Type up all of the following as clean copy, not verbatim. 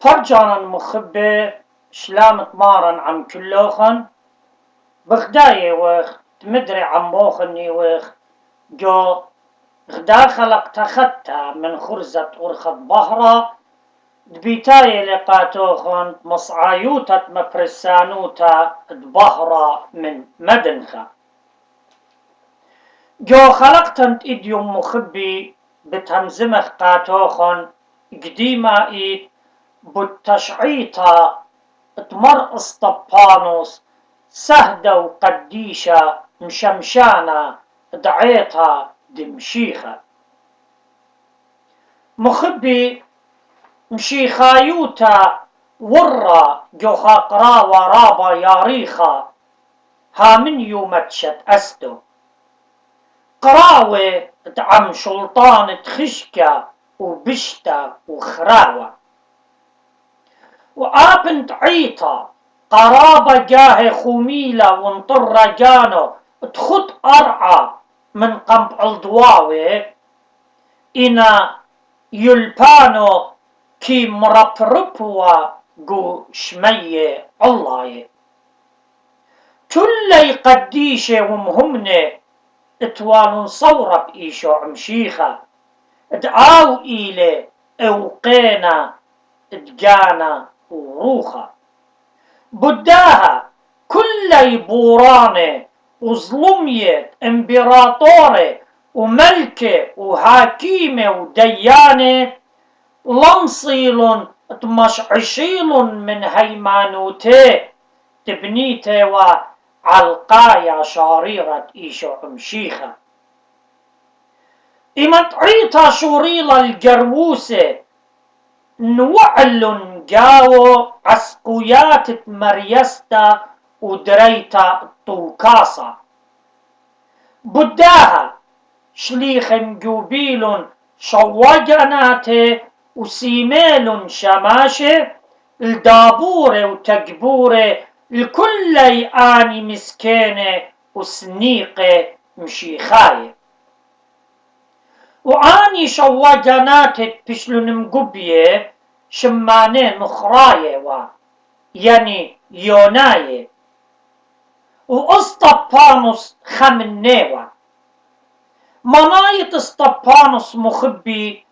برجانا مخبة شلام تمارن عم كلوخن بغداية وخ تمدري عم بوخني وخ جو غدا خلق تختا من خرزة أرخت بهرة دبيتاي لقاتوخن مصعايوتا مفرسانوتا دبهرة من مدنخة جو خلقتنت إديوم مخبي بتهمزمخ قاتوخن قديمة إيد بالتشعيطة تمرقص طبانوس سهدة وقديشة مشمشانة دعيتها دمشيخة مخبي مشيخايوتا ورا جوخا قراوة رابا ياريخا هامن يومتشت أستو قراوة دعم شلطان تخشكة وبشتة وخراوة وآبنت عيطة قرابة جاه خوميلة وانطر جانو تخط أرعى من قمع الضواوي إنا يلبانو كي مربربوا جو شمية الله كل قديشة ومهمنة اتوانو صورة بإيشو عمشيخة ادعاو إيلي اوقينا ادجانا وروخة بداها كل بورانة وظلمية امبراطورة وملكة وحاكيمة وديانة لنصيل تمشعشيل من هيمانوتي تبنيته وعلقايا شاريرة إيشو عمشيخة إمتعيتا شوريلا الجروسة نوعل جاو عسقويات مريستا ودريتا طوكاسا بداها شليخ جوبيل شوجناته وسيميل شماشه الدابورة وتجبورة الكل آني مسكينة وسنيقة مشيخاية وآني شوجناته بشلون مقبية شمانة مخراية يعني يوناية واسطبانوس خمنيوة مناية اسطبانوس مخبي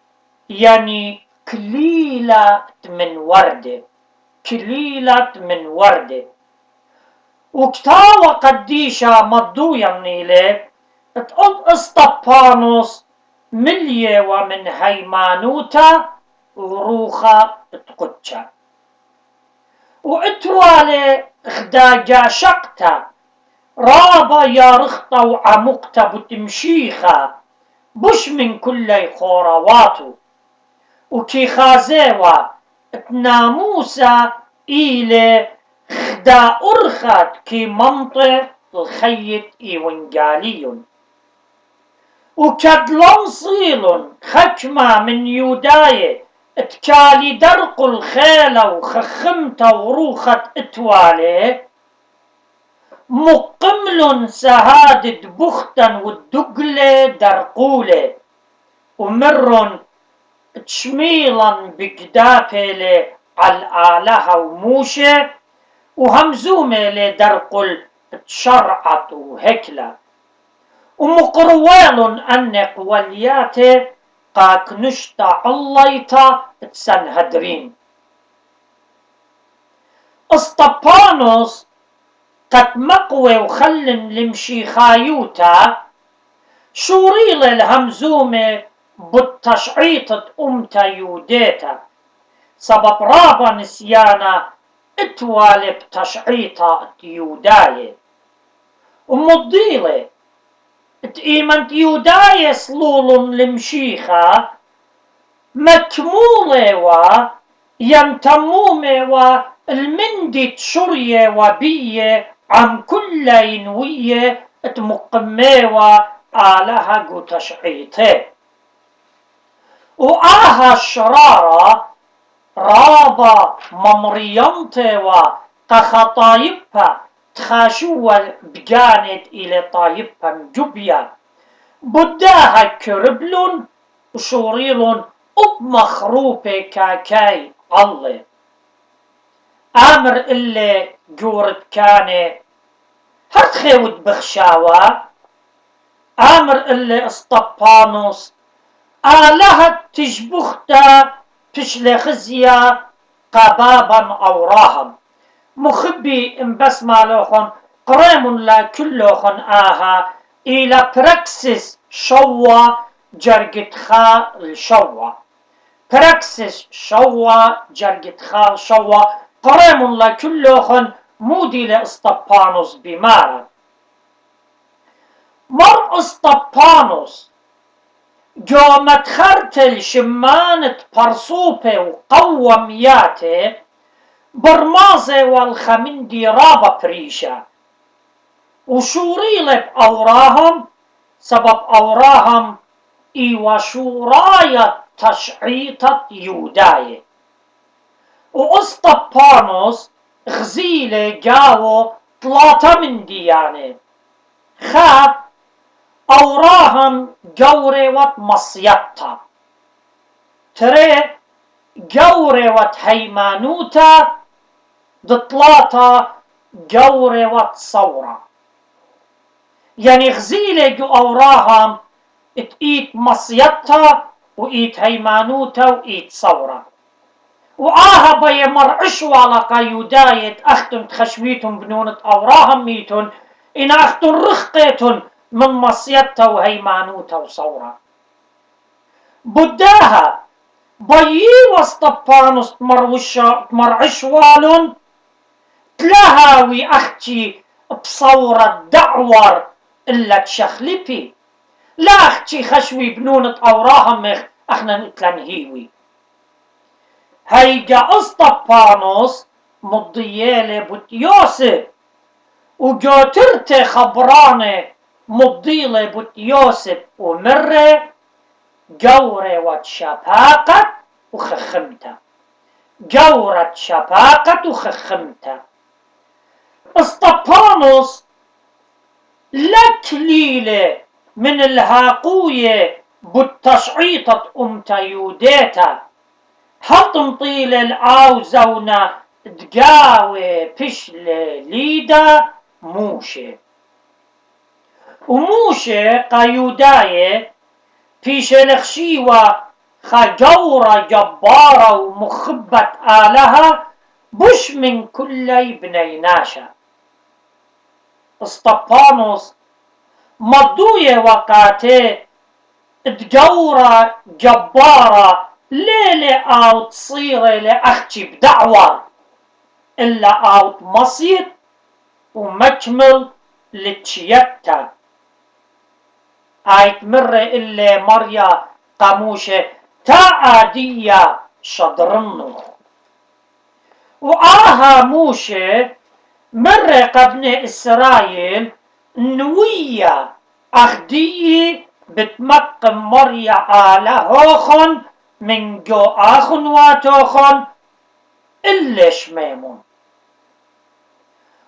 يعني كليلة من وردة كليلة من وردة وكتاوة قديشة مضويا نيلة تقول اسطبانوس ملية ومن هيمانوتا وروخة تقتشا واتوالي خداجا شقتا رابا يارختا وعمقتا بتمشيخا بش من كل خورواتو وكي خازيوا تناموسا إيلي خدا أرخت كي منطق الخيط إيوانجاليون وكدلون صيل خكمة من يوداية اتكالي درق الخيلة وخخمتا وروخة اتوالي مقمل سهادة بختا والدقلة درقولة ومر تشميلا بقدافة عالآلها وموشة وهمزومة لدرق تشرعت وهكلة ومقروال أنق ولياته قاك نشتا عليتا تسنهدرين اسطبانوس قد مقوي وخلن لمشيخايوتا شوريل الهمزومة بالتشعيطة أمتا يوديتا سبب رابا نسيانا اتوالي بتشعيطة يوداية ومضيلة تقيمنت يوداية سلول لمشيخة مكمولة ينتمومة المندي تشرية وبية عم كل ينوية تمقميوة آلها قو تشعيطه وآها الشرارة رابا ممريانته وقخطايبها تخاشوا بجانت إلى طايبها مجبيا بداها كربلون وشوريل مخروبة كاكاي الله آمر اللي جورت كاني هرت خيود بخشاوة آمر اللي اسطبانوس آلهة تشبختا تشلي خزيا قبابا أوراهم مخبي بس مالوخن قريم لا كلوخن آها إلى براكسس شوا جرجت خا الشوا براكسس شوا جرجت خا شوا قريم لا كلوخن مودي لإسطبانوس بمارا مر إسطبانوس جو متخرتل شمانة برصوبة وقومياته برمازة والخمندي رابا بريشة وشوريلة بأوراهم سبب أوراهم وشوراية تشعيطة يوداية وأسطبانوس غزيلة جاو 3 من ديانة خاب أوراهم جوري مصيطة تري جوري هيمانوتا دطلاتا جوري صورة يعني غزيلة جو أوراهم اتقيت مصيطة وإيت هيمانوتا وإيت صورة وآها بي مرعشوا على قيوداية أختن تخشويتن بنونة أوراهم ميتن إن أختن رخقيتن من مصيطة وهيمانوتا وصورة بداها بيي واسطبانوس مرعشوالن تلاهاوي أختي بصورة دعور إلا تشخلبي لا أختي خشوي بنونة أوراهم احنا نتلنهيوي هيجا اسطبانوس مضيالي بوتيوسف وجوترت خبرانه مضيلة بوتيوسف ومره جورة وشباقة وخخمتا جورة شباقة وخخمتا اسطبانوس لك ليلة من الهاقوية بالتشعيطة يوديتا حطم طيل العاوزونا دقاوي بشل ليدا موشي وموشي قيوداية في شلخشيوة خجورة جبارة ومخبة آلهة بش من كل بنيناشا اسطبانوس مضوية وقاته دجورة جبارة ليلة أو تصيرة لأختي بدعوة إلا أو مصير ومجمل لتشيتا آيت مرة إلا مريا قاموشة تا آدية شدرنو وآها موشة مرة قبل إسرائيل نوية أخدية بتمقم مريا آلهوخن من جو آخن واتوخن إلا شميمون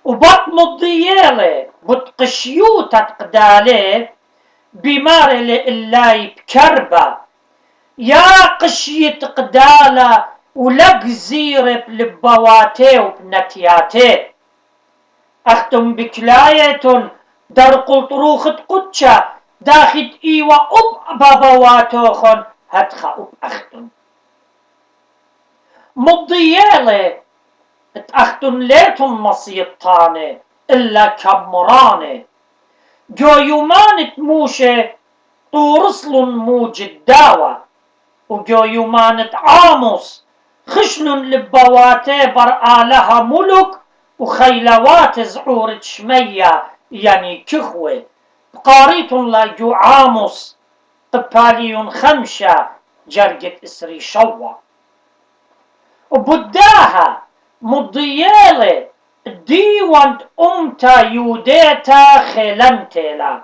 وبط مضيالة بتقشيوتا تقدالي بمارل اللاي بكربة يا قشية قدالة ولق زيرب لبواتي وبنتياتي أختم بكلاية در قلطروخت قدشة داخت إيوة أب بابواتوخن هتخا أب أختم مضيالة اتأختن ليتن مصيطاني إلا كمراني جو يومانت موشة طورصل موجد داوة وجو يومانت عاموس خشن لبواتي برآلها ملك وخيلوات زعورة شمية يعني كخوة قاريت لا جو عاموس قبالي خمشة جرجة إسري شوة وبداها مضيالة ديوانت أمتا يوديتا خيلنتلا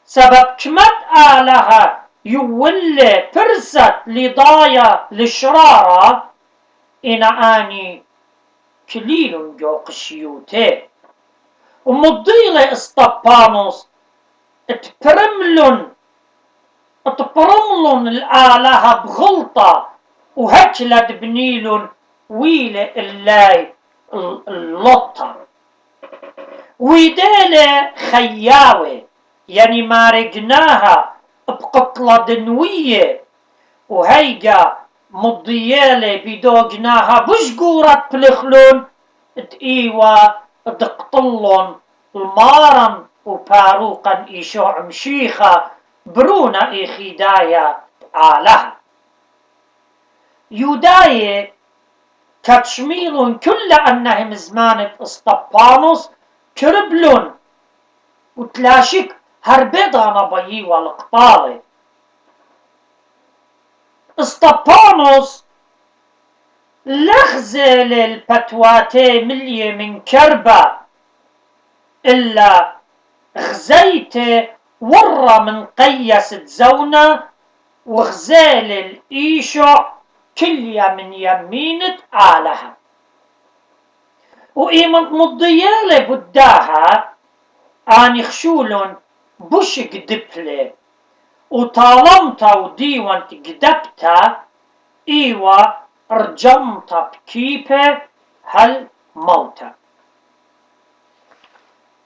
سبب كمت آلها يولي فرست لضايا لشرارة إنا آني كليل جو قشيوتي ومضيلة اسطبانوس اتبرملن الآلهة بغلطة وهكلت بنيلن ويلة اللاي اللطة ويديلة خياوة، يعني مارقناها بقطلة دنوية وهيجا مضيالة بدوقناها بشقورة بلخلون تقيوة دقطلون المارن وباروقا إيشو عمشيخة برونا إيخيدايا آلها يوداية كتشميلون كل أنهم زمانة اسطبانوس كربلون وتلاشك هربيضا نبيي والقطالة اسطبانوس لغزل البتواتي ملية من كربة إلا غزيته ورة من قيس تزونة وغزال الإيشع كليا من يمينة آلها وإيمن مضيالة بداها آني خشولن بوش قدبلة وطالمتا وديوان قدبتا إيوة رجمتا بكيبة هل موتا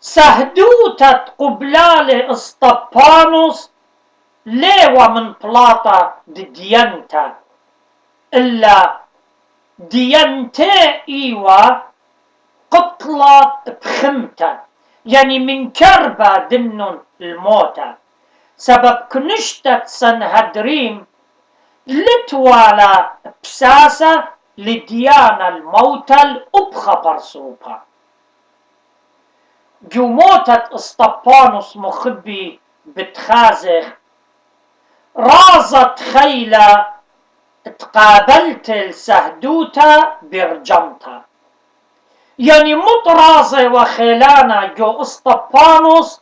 سهدوتا قبلال اسطبانوس ليوة من بلاطة ديانتا إلا ديانتا إيوة قطلة بخمتا يعني من كربة دنن الموتى سبب كنشتت سنهدريم لتوالا بساسة لديانا الموتى الأبخبر صوبها جو موتت اسطبانوس مخبي بتخازخ رازت خيلة تقابلت السهدوتا برجمتا يعني مطرازة وخيلانا جو اسطبانوس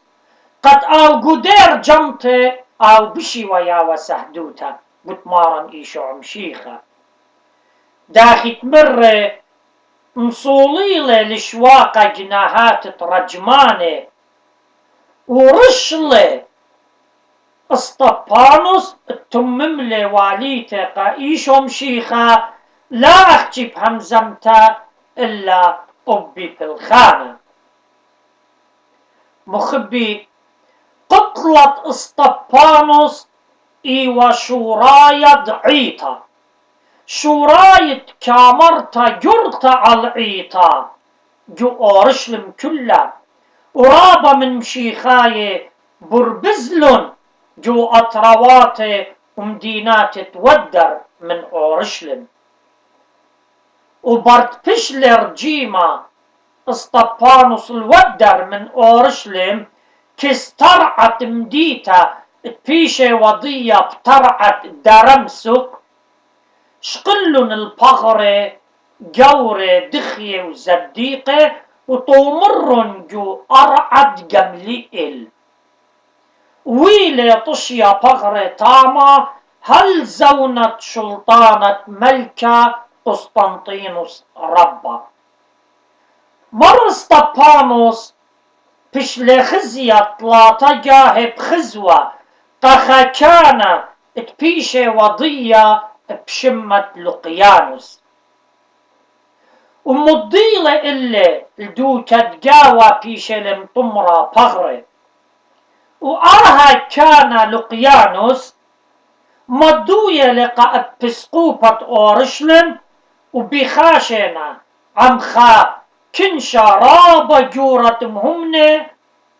قد او قدير جمته او بشي ويا وسهدوتا بتمارن ايشو عمشيخة داخي تمر مصوليلة لشواقة جناهات ترجمانة ورشلة اسطبانوس تمملة واليته قايشو مشيخة لا احكي بهمزمتا الا طبي في الخانة مخبي قتلة اسطبانوس ايوة شورايا ضعيطة شوراية كامرتا جرتا عالعيطة جو اورشلم كلها ورابا من مشيخاية بربزلن جو اطرواتي ومدينات تودر من اورشلم وبرت بشلر جيما اسطبانوس الودر من اورشلم كسترعت مديتا بيشي وضية بترعت درمسك شقلن البغرة جورة دخية وزديقة وطومرن جو أرعد جمليل ويلي طشيا بغرة تاما هل زونت شلطانة ملكة قسطنطينوس ربا مر اسطبانوس بشلي خزية طلاطة جاهب خزوة قخا كان تبيشي وضية بشمة لقيانوس ومضيلة اللي الدو تدقاوى بيشي المطمرة بغرة وأرها كان لقيانوس مضوية لقى بسقوبة أورشلم وبخاشنا عمخا كنشا رابا جورة مهمنة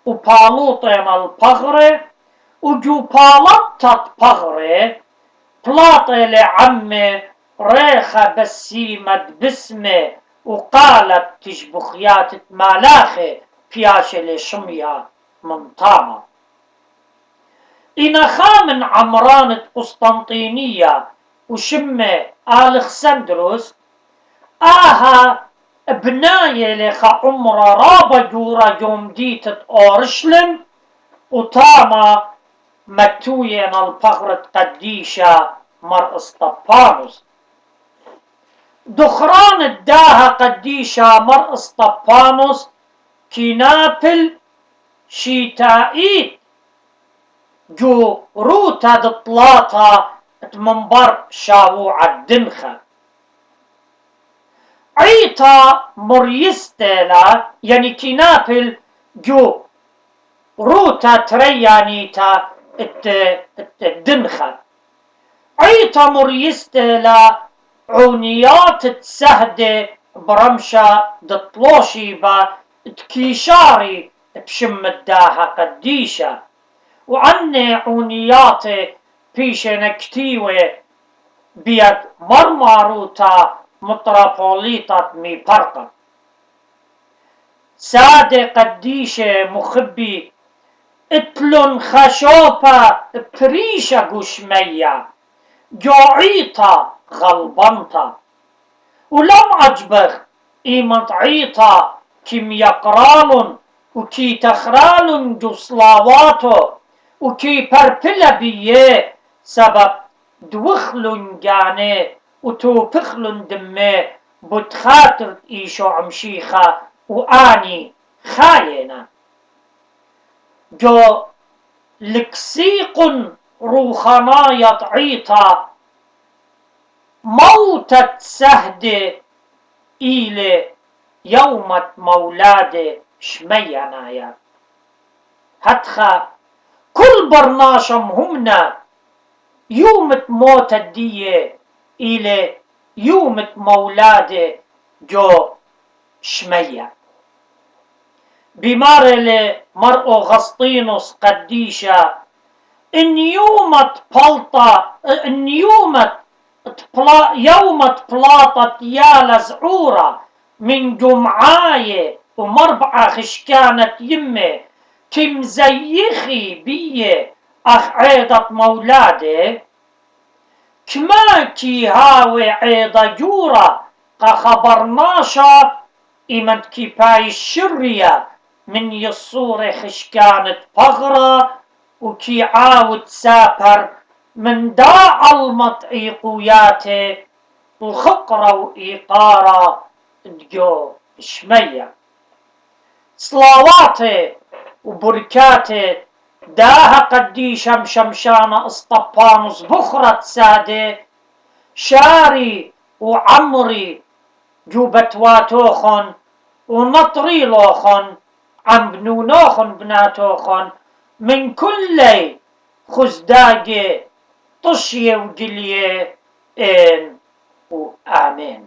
وبالوطين البغرة وجو بالطت بغرة بلاطة لعمي ريخة بسيمة بسمة وقالت تشبخيات مالاخي بياشة لشمية من طامة إنخا من عمرانة قسطنطينية وشمة ألكسندروس آها بناية لخا عمرة رابا جورا جوم ديتت أورشلم وطامة متوين البغرة قديشة مر اسطبانوس دخران الداها قديشة مر اسطبانوس كينابل شيتائيت جو روتا دطلاطة منبر شاووع الدنخة عيطا مريستلا يعني كنابل جو روتا تريانيتا الدنخة عيطا مريستلا عونيات تسهدي برمشة دطلوشي با تكيشاري بشم الداها قديشة وعني عونيات بيشنا كتيوة بيد مرماروتا مترابوليتا مي برقة سادة قديشة مخبي اتلون خشوبة بريشة قشمية جوعيطة غلبنطة ولم عجبخ إيمت عيطة كم يقرالن وكي تخرالن جصلاواتو وكي بربلا بيه سبب دوخلن جاني وتوبخلن دمي بتخاطر إيشو عمشيخة وآني خاينة جو لكسيق روخناية عيطة موتت سهدة إلى يومت مولادة شمينايا هتخا كل برناشم همنا يومت موت الدية إلى يومت مولادة جو شمية بمارل مرء غسطينوس قديشة إن يومت بلطة إن يومت يومت بلاطة يا لزعورة من جمعاية ومربعة خشكانة يمي كم زيخي بيه أخ عيدة مولادي كما كي هاوي عيدة جورة خبرناشا إمد كيباي الشرية من يصور خشكانة بغرة وكي عاود سافر من داع المطعيقوياته الخقرة وإيقارة دجو شمية صلاواته وبركاته داها قديشم شمشانة اسطبانوس بخرة سادة شاري وعمري جوبتواتوخن ونطريلوخن عم بنونوخن بناتوخن من كل خزداقة طشية وقلية إن وآمين.